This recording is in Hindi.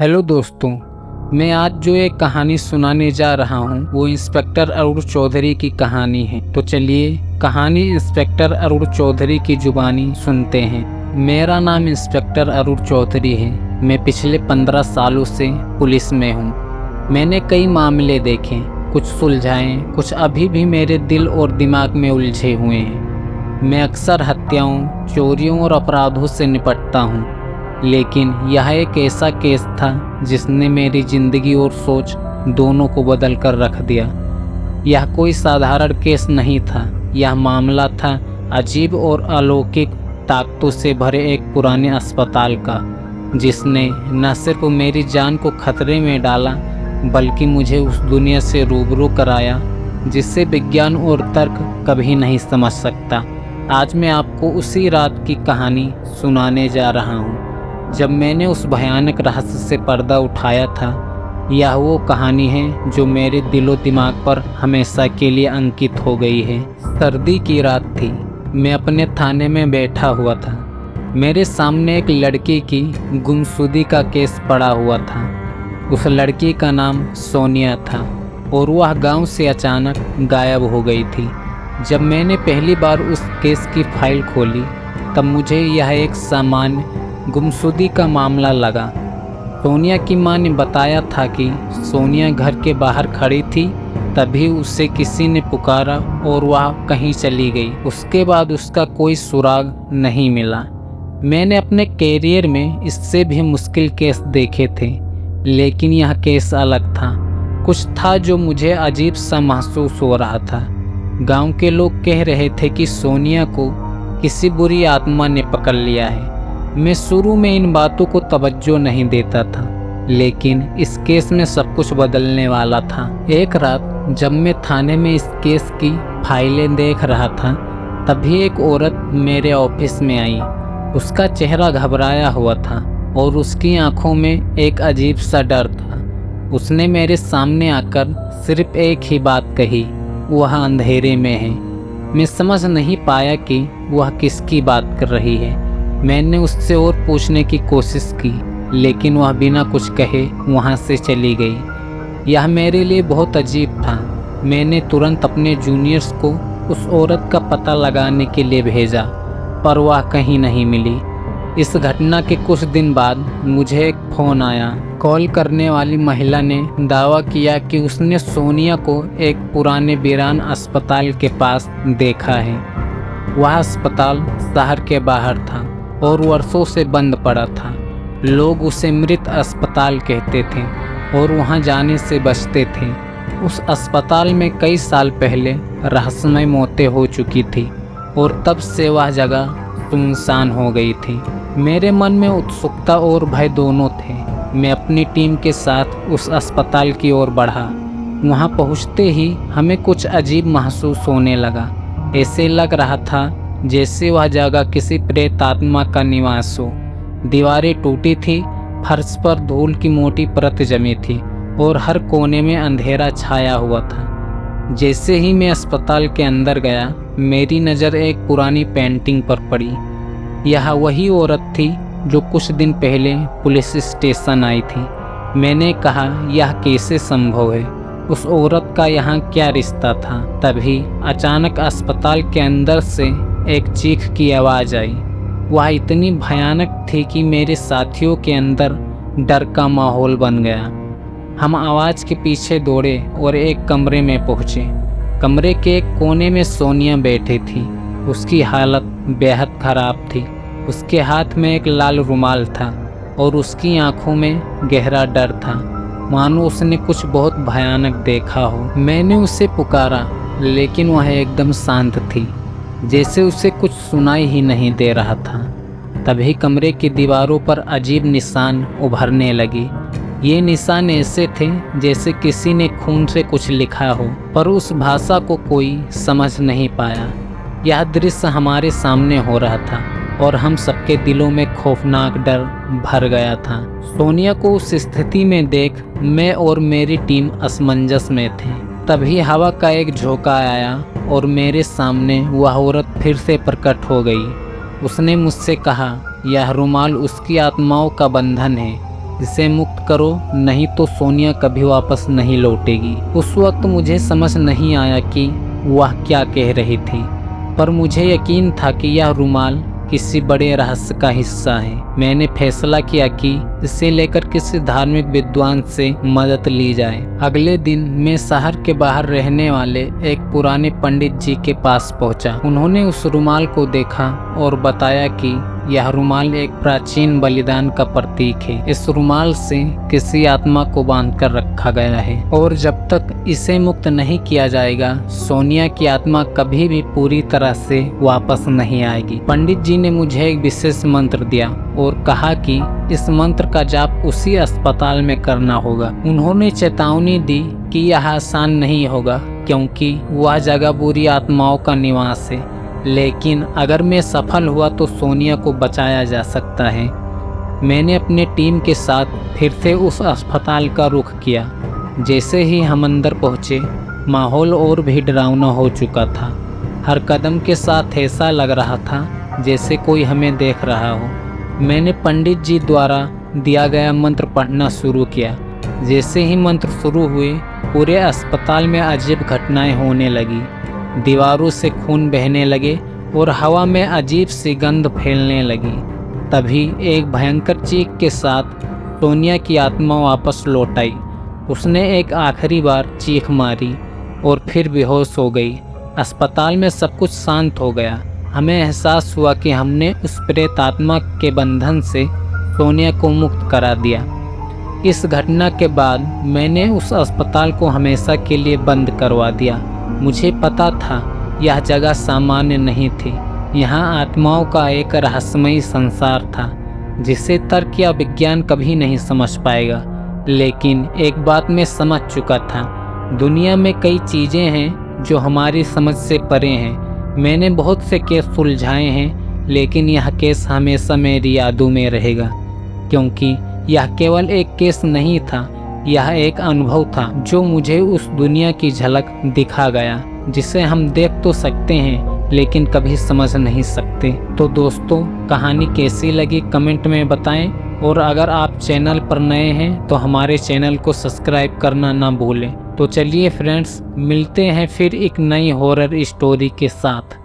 हेलो दोस्तों, मैं आज जो एक कहानी सुनाने जा रहा हूँ वो इंस्पेक्टर अरुण चौधरी की कहानी है। तो चलिए कहानी इंस्पेक्टर अरुण चौधरी की जुबानी सुनते हैं। मेरा नाम इंस्पेक्टर अरुण चौधरी है। मैं पिछले 15 सालों से पुलिस में हूँ। मैंने कई मामले देखे, कुछ सुलझाए, कुछ अभी भी मेरे दिल और दिमाग में उलझे हुए हैं। मैं अक्सर हत्याओं, चोरियों और अपराधों से निपटता हूँ, लेकिन यह एक ऐसा केस था जिसने मेरी ज़िंदगी और सोच दोनों को बदल कर रख दिया। यह कोई साधारण केस नहीं था। यह मामला था अजीब और अलौकिक ताकतों से भरे एक पुराने अस्पताल का, जिसने न सिर्फ मेरी जान को खतरे में डाला बल्कि मुझे उस दुनिया से रूबरू कराया जिसे विज्ञान और तर्क कभी नहीं समझ सकता। आज मैं आपको उसी रात की कहानी सुनाने जा रहा हूँ जब मैंने उस भयानक रहस्य से पर्दा उठाया था। यह वो कहानी है जो मेरे दिलो दिमाग पर हमेशा के लिए अंकित हो गई है। सर्दी की रात थी। मैं अपने थाने में बैठा हुआ था। मेरे सामने एक लड़की की गुमशुदगी का केस पड़ा हुआ था। उस लड़की का नाम सोनिया था और वह गांव से अचानक गायब हो गई थी। जब मैंने पहली बार उस केस की फाइल खोली तब मुझे यह एक सामान्य गुमशुदगी का मामला लगा। सोनिया की मां ने बताया था कि सोनिया घर के बाहर खड़ी थी, तभी उसे किसी ने पुकारा और वह कहीं चली गई। उसके बाद उसका कोई सुराग नहीं मिला। मैंने अपने कैरियर में इससे भी मुश्किल केस देखे थे, लेकिन यह केस अलग था। कुछ था जो मुझे अजीब सा महसूस हो रहा था। गांव के लोग कह रहे थे कि सोनिया को किसी बुरी आत्मा ने पकड़ लिया है। मैं शुरू में इन बातों को तवज्जो नहीं देता था, लेकिन इस केस में सब कुछ बदलने वाला था। एक रात जब मैं थाने में इस केस की फाइलें देख रहा था, तभी एक औरत मेरे ऑफिस में आई। उसका चेहरा घबराया हुआ था और उसकी आंखों में एक अजीब सा डर था। उसने मेरे सामने आकर सिर्फ एक ही बात कही, वह अंधेरे में है। मैं समझ नहीं पाया कि वह किसकी बात कर रही है। मैंने उससे और पूछने की कोशिश की, लेकिन वह बिना कुछ कहे वहाँ से चली गई। यह मेरे लिए बहुत अजीब था। मैंने तुरंत अपने जूनियर्स को उस औरत का पता लगाने के लिए भेजा, पर वह कहीं नहीं मिली। इस घटना के कुछ दिन बाद मुझे एक फ़ोन आया। कॉल करने वाली महिला ने दावा किया कि उसने सोनिया को एक पुराने वीरान अस्पताल के पास देखा है। वह अस्पताल शहर के बाहर था और वर्षों से बंद पड़ा था। लोग उसे मृत अस्पताल कहते थे और वहां जाने से बचते थे। उस अस्पताल में कई साल पहले रहस्यमय मौतें हो चुकी थी और तब से वह जगह सुनसान हो गई थी। मेरे मन में उत्सुकता और भय दोनों थे। मैं अपनी टीम के साथ उस अस्पताल की ओर बढ़ा। वहां पहुंचते ही हमें कुछ अजीब महसूस होने लगा। ऐसे लग रहा था जैसे वह जगह किसी प्रेत आत्मा का निवास हो। दीवारें टूटी थी, फर्श पर धूल की मोटी परत जमी थी और हर कोने में अंधेरा छाया हुआ था। जैसे ही मैं अस्पताल के अंदर गया, मेरी नज़र एक पुरानी पेंटिंग पर पड़ी। यह वही औरत थी जो कुछ दिन पहले पुलिस स्टेशन आई थी। मैंने कहा, यह कैसे संभव है? उस औरत का यहाँ क्या रिश्ता था? तभी अचानक अस्पताल के अंदर से एक चीख की आवाज़ आई। वह इतनी भयानक थी कि मेरे साथियों के अंदर डर का माहौल बन गया। हम आवाज़ के पीछे दौड़े और एक कमरे में पहुँचे। कमरे के एक कोने में सोनिया बैठी थी। उसकी हालत बेहद ख़राब थी। उसके हाथ में एक लाल रुमाल था और उसकी आंखों में गहरा डर था, मानो उसने कुछ बहुत भयानक देखा हो। मैंने उसे पुकारा, लेकिन वह एकदम शांत थी, जैसे उसे कुछ सुनाई ही नहीं दे रहा था। तभी कमरे की दीवारों पर अजीब निशान उभरने लगे। ये निशान ऐसे थे जैसे किसी ने खून से कुछ लिखा हो, पर उस भाषा को कोई समझ नहीं पाया। यह दृश्य हमारे सामने हो रहा था और हम सबके दिलों में खौफनाक डर भर गया था। सोनिया को उस स्थिति में देख मैं और मेरी टीम असमंजस में थे। तभी हवा का एक झोंका आया और मेरे सामने वह औरत फिर से प्रकट हो गई। उसने मुझसे कहा, यह रुमाल उसकी आत्माओं का बंधन है। इसे मुक्त करो, नहीं तो सोनिया कभी वापस नहीं लौटेगी। उस वक्त मुझे समझ नहीं आया कि वह क्या कह रही थी, पर मुझे यकीन था कि यह रुमाल किसी बड़े रहस्य का हिस्सा है। मैंने फैसला किया कि इसे लेकर किसी धार्मिक विद्वान से मदद ली जाए। अगले दिन मैं शहर के बाहर रहने वाले एक पुराने पंडित जी के पास पहुंचा। उन्होंने उस रुमाल को देखा और बताया कि यह रुमाल एक प्राचीन बलिदान का प्रतीक है। इस रुमाल से किसी आत्मा को बांधकर रखा गया है और जब तक इसे मुक्त नहीं किया जाएगा, सोनिया की आत्मा कभी भी पूरी तरह से वापस नहीं आएगी। पंडित जी ने मुझे एक विशेष मंत्र दिया और कहा कि इस मंत्र का जाप उसी अस्पताल में करना होगा। उन्होंने चेतावनी दी कि यह आसान नहीं होगा क्योंकि वह जगह बुरी आत्माओं का निवास है, लेकिन अगर मैं सफल हुआ तो सोनिया को बचाया जा सकता है। मैंने अपने टीम के साथ फिर से उस अस्पताल का रुख किया। जैसे ही हम अंदर पहुंचे, माहौल और भी डरावना हो चुका था। हर कदम के साथ ऐसा लग रहा था जैसे कोई हमें देख रहा हो। मैंने पंडित जी द्वारा दिया गया मंत्र पढ़ना शुरू किया। जैसे ही मंत्र शुरू हुए, पूरे अस्पताल में अजीब घटनाएं होने लगी। दीवारों से खून बहने लगे और हवा में अजीब सी गंध फैलने लगी। तभी एक भयंकर चीख के साथ सोनिया की आत्मा वापस लौट आई। उसने एक आखिरी बार चीख मारी और फिर बेहोश हो गई। अस्पताल में सब कुछ शांत हो गया। हमें एहसास हुआ कि हमने उस प्रेत आत्मा के बंधन से सोनिया को मुक्त करा दिया। इस घटना के बाद मैंने उस अस्पताल को हमेशा के लिए बंद करवा दिया। मुझे पता था यह जगह सामान्य नहीं थी। यहाँ आत्माओं का एक रहस्यमयी संसार था जिसे तर्क या विज्ञान कभी नहीं समझ पाएगा। लेकिन एक बात मैं समझ चुका था, दुनिया में कई चीज़ें हैं जो हमारी समझ से परे हैं। मैंने बहुत से केस सुलझाए हैं, लेकिन यह केस हमेशा मेरी यादों में रहेगा, क्योंकि यह केवल एक केस नहीं था, यह एक अनुभव था जो मुझे उस दुनिया की झलक दिखा गया जिसे हम देख तो सकते हैं लेकिन कभी समझ नहीं सकते। तो दोस्तों, कहानी कैसी लगी कमेंट में बताएं, और अगर आप चैनल पर नए हैं तो हमारे चैनल को सब्सक्राइब करना ना भूलें। तो चलिए फ्रेंड्स, मिलते हैं फिर एक नई हॉरर स्टोरी के साथ।